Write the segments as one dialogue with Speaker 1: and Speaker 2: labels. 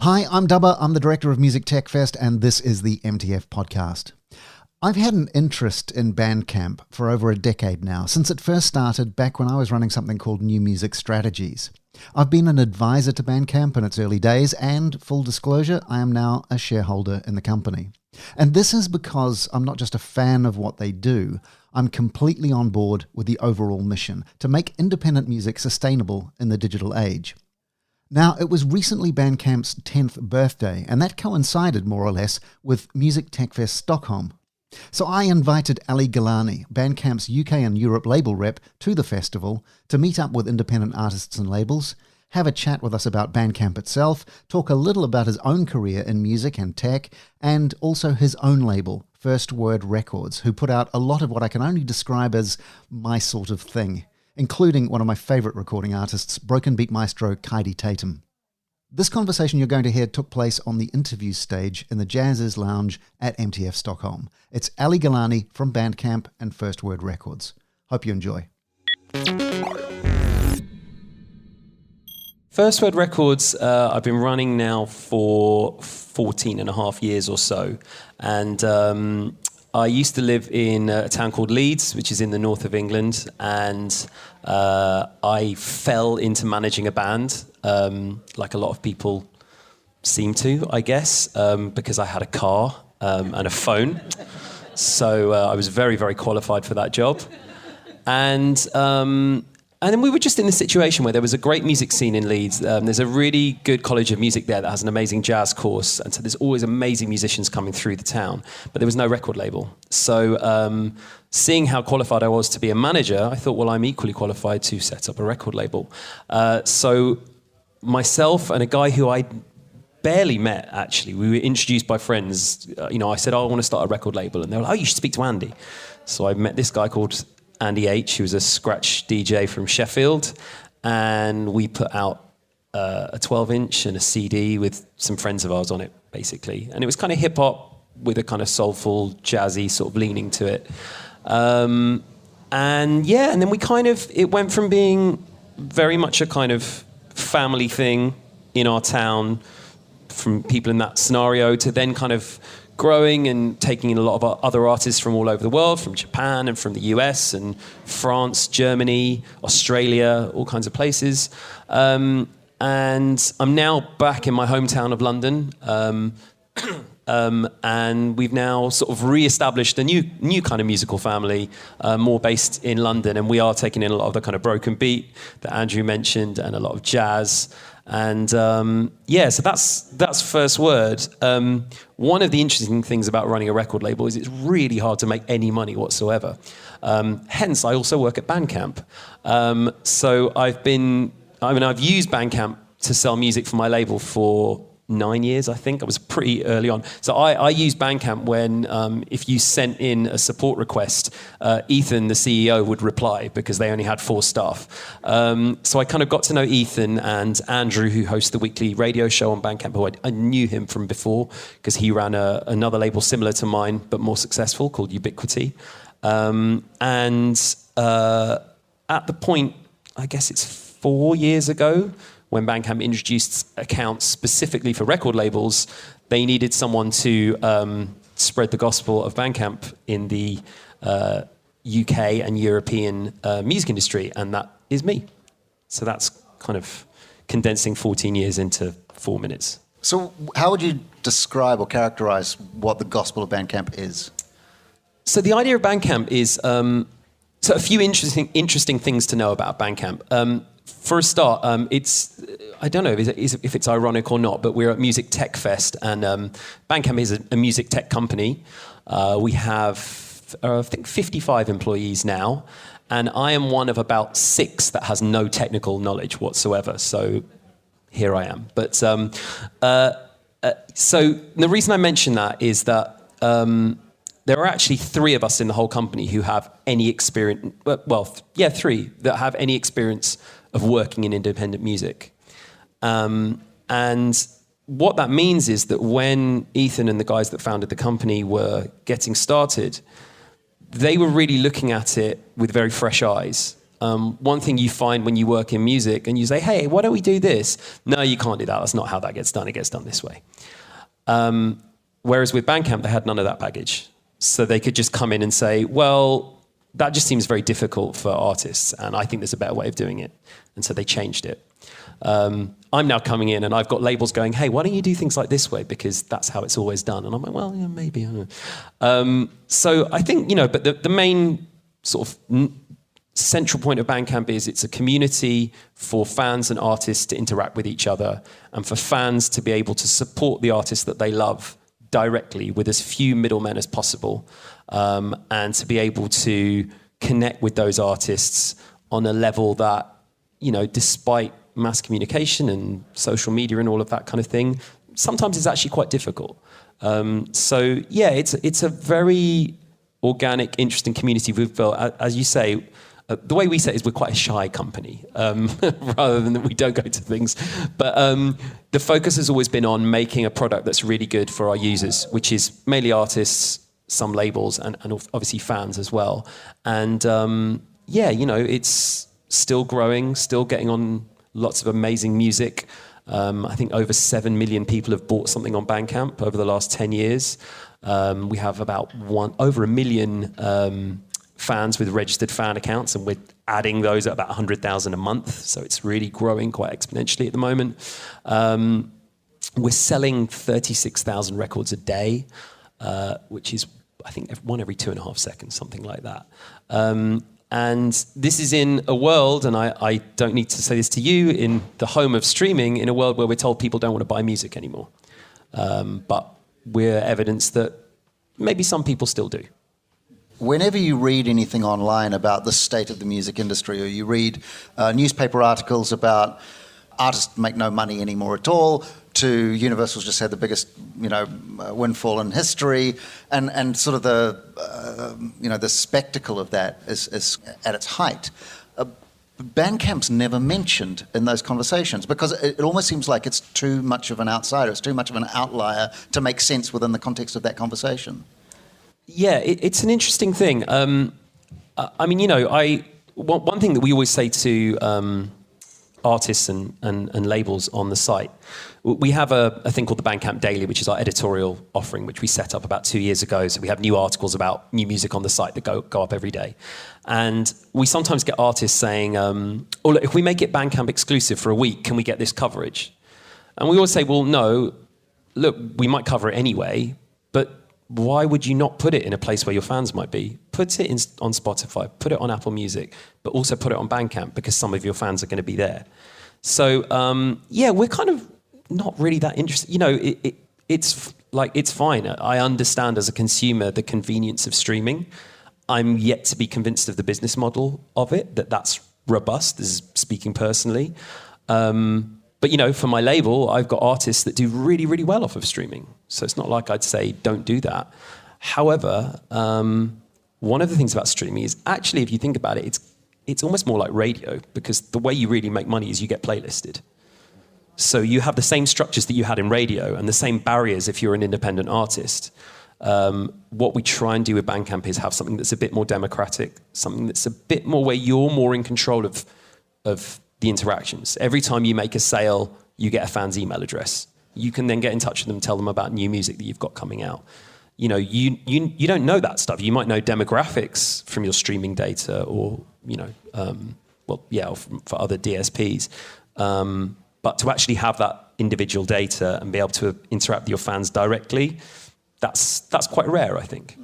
Speaker 1: Hi, I'm Dubber. I'm the director of Music Tech Fest, and this is the MTF podcast. I've had an interest in Bandcamp for over a decade now, since it first started back when I was running something called New Music Strategies. I've been an advisor to Bandcamp in its early days, and full disclosure, I am now a shareholder in the company. And this is because I'm not just a fan of what they do, I'm completely on board with the overall mission to make independent music sustainable in the digital age. Now, it was recently Bandcamp's 10th birthday, and that coincided more or less with Music Tech Fest Stockholm. So I invited Aly Gillani, Bandcamp's UK and Europe label rep, to the festival to meet up with independent artists and labels, have a chat with us about Bandcamp itself, talk a little about his own career in music and tech, and also his own label, First Word Records, who put out a lot of what I can only describe as my sort of thing, including one of my favourite recording artists, Broken Beat maestro Kaidi Tatum. This conversation you're going to hear took place on the interview stage in the Jazziz Lounge at MTF Stockholm. It's Aly Gillani from Bandcamp and First Word Records. Hope you enjoy.
Speaker 2: First Word Records, I've been running now for 14 and a half years or so. And I used to live in a town called Leeds, which is in the north of England. And I fell into managing a band, like a lot of people seem to, I guess, because I had a car and a phone. So I was very, very qualified for that job. And then we were just in this situation where there was a great music scene in Leeds. There's a really good college of music there that has an amazing jazz course. And so there's always amazing musicians coming through the town. But there was no record label. So seeing how qualified I was to be a manager, I thought, well, I'm equally qualified to set up a record label. So myself and a guy who I barely met, actually, we were introduced by friends. I said, I want to start a record label. And they were like, oh, you should speak to Andy. So I met this guy called Andy H, who was a scratch DJ from Sheffield, and we put out a 12-inch and a CD with some friends of ours on it, basically. And it was kind of hip-hop with a kind of soulful, jazzy sort of leaning to it. And then it went from being very much a kind of family thing in our town, from people in that scenario, to then kind of growing and taking in a lot of other artists from all over the world, from Japan and from the US and France, Germany, Australia, all kinds of places. And I'm now back in my hometown of London. And we've now sort of re-established a new kind of musical family, more based in London. And we are taking in a lot of the kind of broken beat that Andrew mentioned and a lot of jazz. And so that's First Word. One of the interesting things about running a record label is it's really hard to make any money whatsoever. Hence, I also work at Bandcamp. So I've used Bandcamp to sell music for my label for 9 years, I think. I was pretty early on. So I used Bandcamp when, if you sent in a support request, Ethan, the CEO, would reply because they only had 4 staff. So I kind of got to know Ethan and Andrew, who hosts the weekly radio show on Bandcamp, who I knew him from before because he ran another label similar to mine, but more successful, called Ubiquity. At the point, I guess it's 4 years ago, when Bandcamp introduced accounts specifically for record labels, they needed someone to spread the gospel of Bandcamp in the UK and European music industry, and that is me. So that's kind of condensing 14 years into 4 minutes.
Speaker 1: So how would you describe or characterize what the gospel of Bandcamp is?
Speaker 2: So the idea of Bandcamp is, so a few interesting things to know about Bandcamp. For a start, I don't know if it's ironic or not, but we're at Music Tech Fest, and Bandcamp is a music tech company. We have, I think, 55 employees now, and I am one of about 6 that has no technical knowledge whatsoever, so here I am. But so the reason I mention that is that there are actually 3 of us in the whole company who have any experience, 3 that have any experience of working in independent music. And what that means is that when Ethan and the guys that founded the company were getting started, they were really looking at it with very fresh eyes. one thing you find when you work in music and you say, hey, why don't we do this? No, you can't do that. That's not how that gets done. It gets done this way. Whereas with Bandcamp, they had none of that baggage. So they could just come in and say, well, that just seems very difficult for artists, and I think there's a better way of doing it. And so they changed it. I'm now coming in and I've got labels going, hey, why don't you do things like this way? Because that's how it's always done. And I'm like, well, yeah, maybe. I don't know. So I think, but the main sort of central point of Bandcamp is it's a community for fans and artists to interact with each other, and for fans to be able to support the artists that they love directly with as few middlemen as possible, and to be able to connect with those artists on a level that, despite mass communication and social media and all of that kind of thing, sometimes it's actually quite difficult. So yeah, it's a very organic, interesting community we've built. As you say, the way we say it is we're quite a shy company, rather than that we don't go to things. But the focus has always been on making a product that's really good for our users, which is mainly artists, some labels, and obviously fans as well. And it's still growing, still getting on lots of amazing music. I think over 7 million people have bought something on Bandcamp over the last 10 years. We have about over 1 million fans with registered fan accounts, and we're adding those at about 100,000 a month. So it's really growing quite exponentially at the moment. We're selling 36,000 records a day, which is, I think, one every 2.5 seconds, something like that. And this is in a world, and I don't need to say this to you, in the home of streaming, in a world where we're told people don't want to buy music anymore. But we're evidence that maybe some people still do.
Speaker 3: Whenever you read anything online about the state of the music industry, or you read newspaper articles about artists make no money anymore at all, to Universal's just had the biggest, windfall in history, and sort of the spectacle of that is at its height. Bandcamp's never mentioned in those conversations, because it almost seems like it's too much of an outsider, it's too much of an outlier to make sense within the context of that conversation.
Speaker 2: Yeah, it's an interesting thing. One thing that we always say to artists and labels on the site, we have a thing called the Bandcamp Daily, which is our editorial offering, which we set up about 2 years ago. So we have new articles about new music on the site that go up every day. And we sometimes get artists saying, look, if we make it Bandcamp exclusive for a week, can we get this coverage? And we always say, well, no, look, we might cover it anyway, but why would you not put it in a place where your fans might be? Put it on Spotify, put it on Apple Music, but also put it on Bandcamp, because some of your fans are going to be there. So, we're kind of not really that interested. It's fine. I understand as a consumer the convenience of streaming. I'm yet to be convinced of the business model of it, that's robust, this is speaking personally. But, for my label, I've got artists that do really, really well off of streaming. So it's not like I'd say, don't do that. However, one of the things about streaming is actually, if you think about it, it's almost more like radio, because the way you really make money is you get playlisted. So you have the same structures that you had in radio and the same barriers if you're an independent artist. What we try and do with Bandcamp is have something that's a bit more democratic, something that's a bit more where you're more in control of the interactions. Every time you make a sale, you get a fan's email address. You can then get in touch with them, tell them about new music that you've got coming out. You don't know that stuff. You might know demographics from your streaming data, or for other DSPs. But to actually have that individual data and be able to interact with your fans directly, that's quite rare, I think.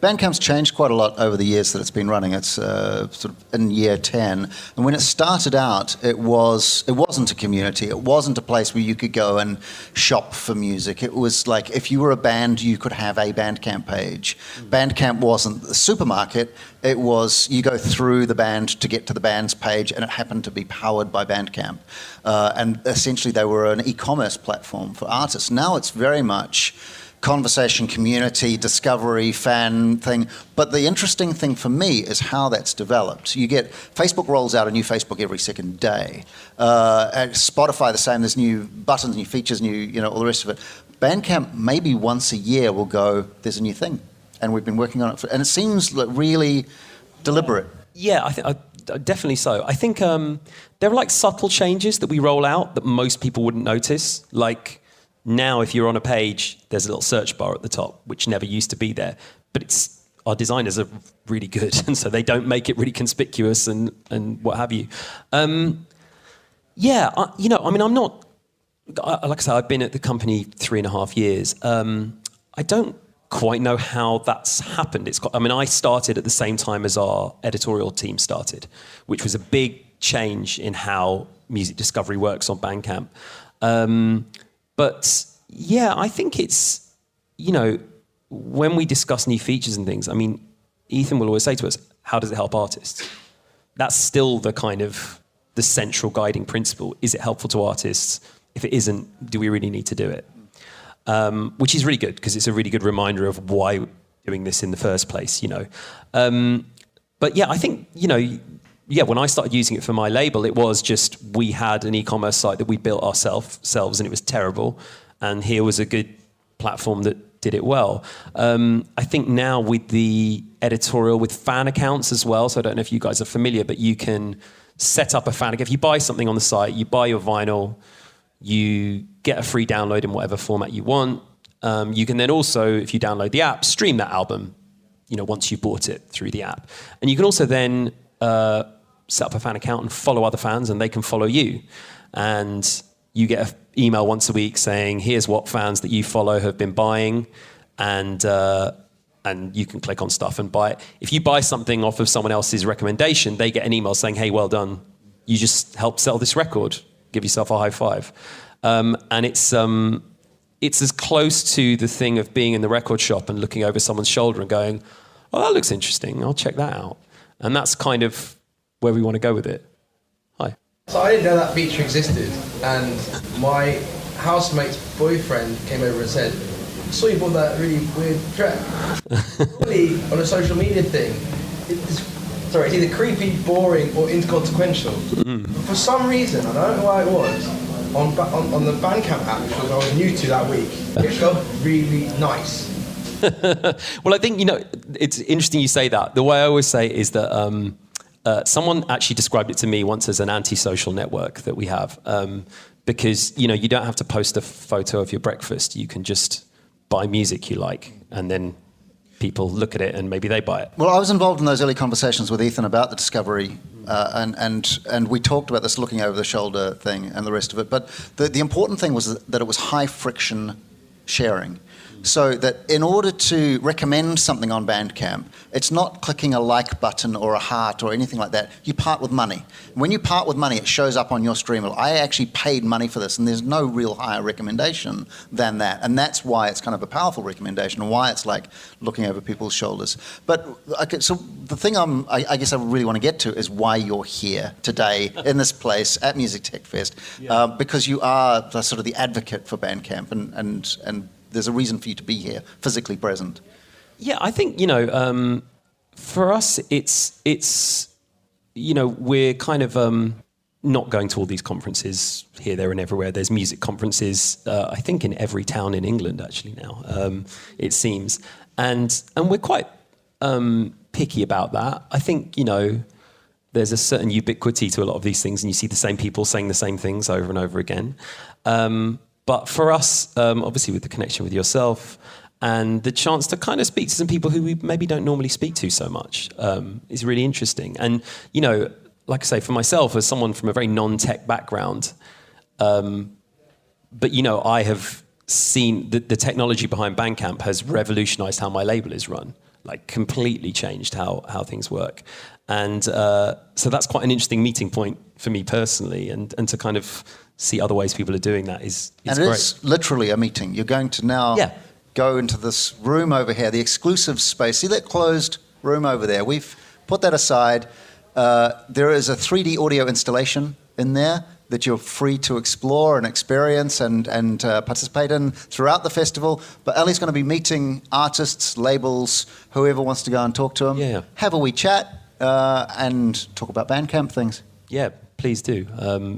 Speaker 3: Bandcamp's changed quite a lot over the years that it's been running. It's sort of in year 10. And when it started out, it wasn't a community. It wasn't a place where you could go and shop for music. It was like, if you were a band, you could have a Bandcamp page. Bandcamp wasn't the supermarket. It was, you go through the band to get to the band's page, and it happened to be powered by Bandcamp. And essentially they were an e-commerce platform for artists. Now it's very much conversation, community, discovery, fan thing. But the interesting thing for me is how that's developed. You get, Facebook rolls out a new Facebook every second day. Spotify the same, there's new buttons, new features, new, all the rest of it. Bandcamp maybe once a year will go, there's a new thing. And we've been working on it, and it seems like really deliberate.
Speaker 2: Yeah, I think definitely so. I think there are like subtle changes that we roll out that most people wouldn't notice. Like now, if you're on a page, there's a little search bar at the top, which never used to be there. But our designers are really good, and so they don't make it really conspicuous and what have you. I'm not. Like I said, I've been at the company 3.5 years. I don't quite know how that's happened. I started at the same time as our editorial team started, which was a big change in how music discovery works on Bandcamp. But yeah, I think it's, when we discuss new features and things, Ethan will always say to us, how does it help artists? That's still the central guiding principle. Is it helpful to artists? If it isn't, do we really need to do it? Which is really good, because it's a really good reminder of why we're doing this in the first place, But yeah, I think, when I started using it for my label, it was just, we had an e-commerce site that we built ourselves, and it was terrible. And here was a good platform that did it well. I think now with the editorial, with fan accounts as well, so I don't know if you guys are familiar, but you can set up a fan account. If you buy something on the site, you buy your vinyl, you get a free download in whatever format you want. You can then also, if you download the app, stream that album, once you've bought it through the app. And you can also then set up a fan account and follow other fans, and they can follow you. And you get an email once a week saying, here's what fans that you follow have been buying, and you can click on stuff and buy it. If you buy something off of someone else's recommendation, they get an email saying, hey, well done. You just helped sell this record. Give yourself a high five. And it's as close to the thing of being in the record shop and looking over someone's shoulder and going, oh, that looks interesting. I'll check that out. And that's kind of where we want to go with it. Hi.
Speaker 4: So I didn't know that feature existed. And my housemate's boyfriend came over and said, I saw you bought that really weird track. Really, on a social media thing, it's either creepy, boring, or inconsequential. For some reason, I don't know why it was, on the Bandcamp app, which I was new to that week, it felt really nice.
Speaker 2: Well, I think, it's interesting you say that. The way I always say it is that someone actually described it to me once as an antisocial network that we have. Because, you don't have to post a photo of your breakfast. You can just buy music you like, and then people look at it and maybe they buy it.
Speaker 3: Well, I was involved in those early conversations with Ethan about the discovery, and we talked about this looking over the shoulder thing and the rest of it. But the important thing was that it was high friction sharing. So that in order to recommend something on Bandcamp, it's not clicking a like button or a heart or anything like that. You part with money. When you part with money, it shows up on your stream. I actually paid money for this, and there's no real higher recommendation than that. And that's why it's kind of a powerful recommendation, and why it's like looking over people's shoulders. But okay, so the thing I guess I really want to get to is why you're here today in this place at Music Tech Fest, because you are the, sort of the advocate for Bandcamp, and there's a reason for you to be here, physically present.
Speaker 2: Yeah, I think, for us, it's we're kind of not going to all these conferences here, there, and everywhere. There's music conferences, I think, in every town in England, actually, now, it seems. And we're quite picky about that. I think, there's a certain ubiquity to a lot of these things, and you see the same people saying the same things over and over again. But for us, obviously with the connection with yourself and the chance to kind of speak to some people who we maybe don't normally speak to so much is really interesting. And, like I say, for myself, as someone from a very non-tech background, but, I have seen the technology behind Bandcamp has revolutionized how my label is run, like completely changed how things work. And so that's quite an interesting meeting point for me personally, and to kind of see other ways people are doing that is
Speaker 3: and
Speaker 2: great.
Speaker 3: It is literally a meeting. You're going to now go into this room over here, the exclusive space. See that closed room over there? We've put that aside. There is a 3D audio installation in there that you're free to explore and experience and participate in throughout the festival. But Aly's going to be meeting artists, labels, whoever wants to go and talk to them. Have a wee chat and talk about Bandcamp things.
Speaker 2: Yeah, please do.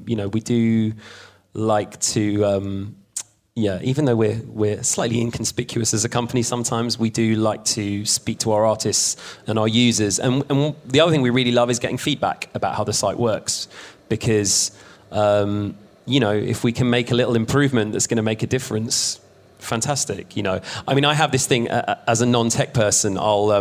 Speaker 2: We do like to Yeah, even though we're slightly inconspicuous as a company, sometimes we do like to speak to our artists and our users. And the other thing we really love is getting feedback about how the site works, because if we can make a little improvement that's going to make a difference, fantastic. I mean, I have this thing as a non-tech person. I'll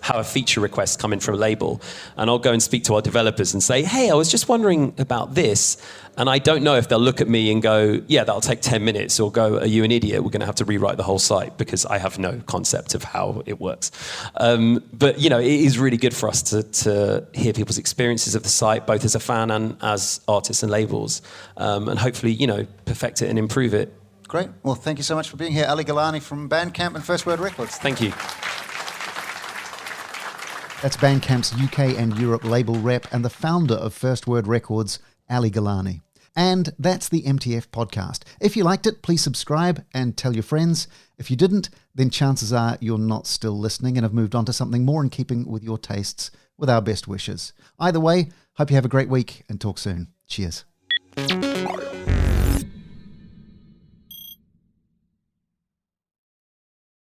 Speaker 2: have a feature request come in from a label, and I'll go and speak to our developers and say, hey, I was just wondering about this. And I don't know if they'll look at me and go, yeah, that'll take 10 minutes, or go, are you an idiot? We're going to have to rewrite the whole site, because I have no concept of how it works. But it is really good for us to hear people's experiences of the site, both as a fan and as artists and labels, and hopefully, perfect it and improve it.
Speaker 3: Great. Well, thank you so much for being here. Aly Gillani from Bandcamp and First Word Records.
Speaker 2: Thank you.
Speaker 1: That's Bandcamp's UK and Europe label rep and the founder of First Word Records, Aly Gillani. And that's the MTF podcast. If you liked it, please subscribe and tell your friends. If you didn't, then chances are you're not still listening and have moved on to something more in keeping with your tastes, with our best wishes. Either way, hope you have a great week and talk soon. Cheers.